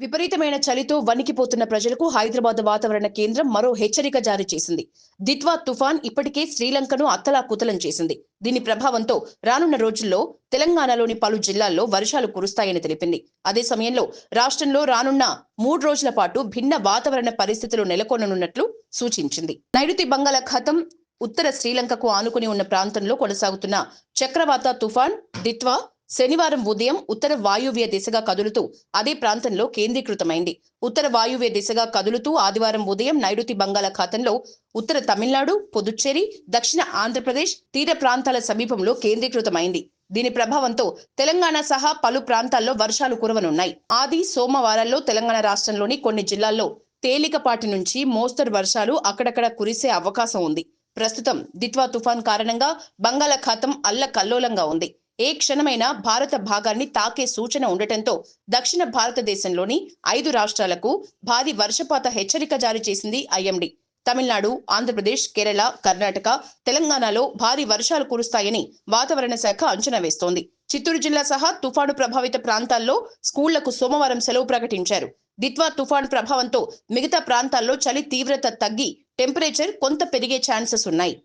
విపరీతమైన చలితో వణికిపోతున్న ప్రజలకు హైదరాబాద్ వాతావరణ కేంద్రం మరో హెచ్చరిక జారీ చేసింది. దిత్వా తుఫాన్ ఇప్పటికే శ్రీలంకను అత్తలాకుతలం చేసింది. దీని ప్రభావంతో రానున్న రోజుల్లో తెలంగాణలోని పలు జిల్లాల్లో వర్షాలు కురుస్తాయని తెలిపింది. అదే సమయంలో రాష్ట్రంలో రానున్న 3 రోజుల పాటు భిన్న వాతావరణ పరిస్థితులు నెలకొననున్నట్లు సూచించింది. నైరుతి బంగాళాఖాతం ఉత్తర శ్రీలంకకు ఆనుకుని ఉన్న ప్రాంతంలో కొనసాగుతున్న చక్రవాత తుఫాన్ దిత్వా శనివారం ఉదయం ఉత్తర వాయువ్య దిశగా కదులుతూ అదే ప్రాంతంలో కేంద్రీకృతమైంది. ఉత్తర వాయువ్య దిశగా కదులుతూ ఆదివారం ఉదయం నైరుతి బంగాళాఖాతంలో ఉత్తర తమిళనాడు, పుదుచ్చేరి, దక్షిణ ఆంధ్రప్రదేశ్ తీర ప్రాంతాల సమీపంలో కేంద్రీకృతమైంది. దీని ప్రభావంతో తెలంగాణ సహా పలు ప్రాంతాల్లో వర్షాలు కురవనున్నాయి. ఆది సోమవారాల్లో తెలంగాణ రాష్ట్రంలోని కొన్ని జిల్లాల్లో తేలికపాటి నుంచి మోస్తరు వర్షాలు అక్కడక్కడ కురిసే అవకాశం ఉంది. ప్రస్తుతం దిత్వా తుఫాన్ కారణంగా బంగాళాఖాతం అల్లకల్లోలంగా ఉంది. ఏ క్షణమైనా భారత భాగాన్ని తాకే సూచన ఉండటంతో దక్షిణ భారతదేశంలోని 5 రాష్ట్రాలకు భారీ వర్షపాత హెచ్చరిక జారీ చేసింది ఐఎండీ. తమిళనాడు, ఆంధ్రప్రదేశ్, కేరళ, కర్ణాటక, తెలంగాణలో భారీ వర్షాలు కురుస్తాయని వాతావరణ శాఖ అంచనా వేస్తోంది. చిత్తూరు జిల్లా సహా తుఫాను ప్రభావిత ప్రాంతాల్లో స్కూళ్లకు సోమవారం సెలవు ప్రకటించారు. దిత్వా తుఫాను ప్రభావంతో మిగతా ప్రాంతాల్లో చలి తీవ్రత తగ్గి టెంపరేచర్ కొంత పెరిగే ఛాన్సెస్ ఉన్నాయి.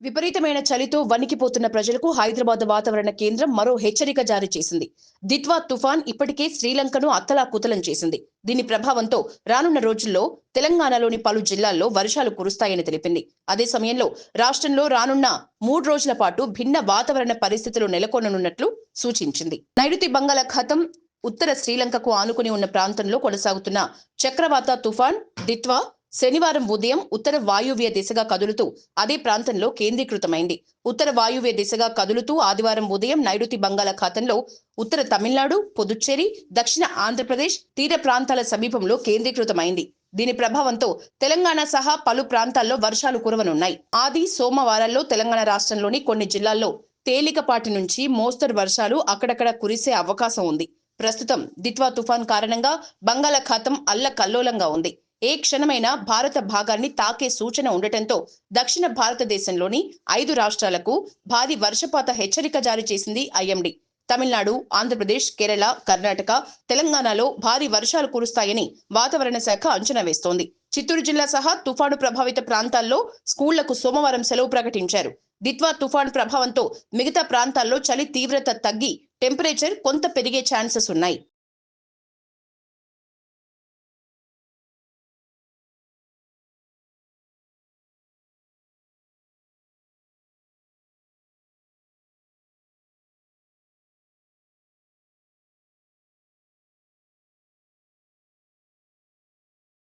విపరీతమైన చలితో వణికిపోతున్న ప్రజలకు హైదరాబాద్ వాతావరణ కేంద్రం మరో హెచ్చరిక జారీ చేసింది. దిత్వా తుఫాన్ ఇప్పటికే శ్రీలంకను అత్తలాకుతలం చేసింది. దీని ప్రభావంతో రానున్న రోజుల్లో తెలంగాణలోని పలు జిల్లాల్లో వర్షాలు కురుస్తాయని తెలిపింది. అదే సమయంలో రాష్ట్రంలో రానున్న 3 రోజుల పాటు భిన్న వాతావరణ పరిస్థితులు నెలకొననున్నట్లు సూచించింది. నైరుతి బంగాళాఖాతం ఉత్తర శ్రీలంకకు ఆనుకుని ఉన్న ప్రాంతంలో కొనసాగుతున్న చక్రవాత తుఫాన్ దిత్వా శనివారం ఉదయం ఉత్తర వాయువ్య దిశగా కదులుతూ అదే ప్రాంతంలో కేంద్రీకృతమైంది. ఉత్తర వాయువ్య దిశగా కదులుతూ ఆదివారం ఉదయం నైరుతి బంగాళాఖాతంలో ఉత్తర తమిళనాడు, పుదుచ్చేరి, దక్షిణ ఆంధ్రప్రదేశ్ తీర ప్రాంతాల సమీపంలో కేంద్రీకృతమైంది. దీని ప్రభావంతో తెలంగాణ సహా పలు ప్రాంతాల్లో వర్షాలు కురవనున్నాయి. ఆది సోమవారాల్లో తెలంగాణ రాష్ట్రంలోని కొన్ని జిల్లాల్లో తేలికపాటి నుంచి మోస్తరు వర్షాలు అక్కడక్కడ కురిసే అవకాశం ఉంది. ప్రస్తుతం దిత్వా తుఫాన్ కారణంగా బంగాళాఖాతం అల్లకల్లోలంగా ఉంది. ఏ క్షణమైనా భారత భాగాన్ని తాకే సూచన ఉండటంతో దక్షిణ భారతదేశంలోని 5 రాష్ట్రాలకు భారీ వర్షపాత హెచ్చరిక జారీ చేసింది ఐఎండీ. తమిళనాడు, ఆంధ్రప్రదేశ్, కేరళ, కర్ణాటక, తెలంగాణలో భారీ వర్షాలు కురుస్తాయని వాతావరణ శాఖ అంచనా వేస్తోంది. చిత్తూరు జిల్లా సహా తుఫాను ప్రభావిత ప్రాంతాల్లో స్కూళ్లకు సోమవారం సెలవు ప్రకటించారు. దిత్వా తుఫాను ప్రభావంతో మిగతా ప్రాంతాల్లో చలి తీవ్రత తగ్గి టెంపరేచర్ కొంత పెరిగే ఛాన్సెస్ ఉన్నాయి.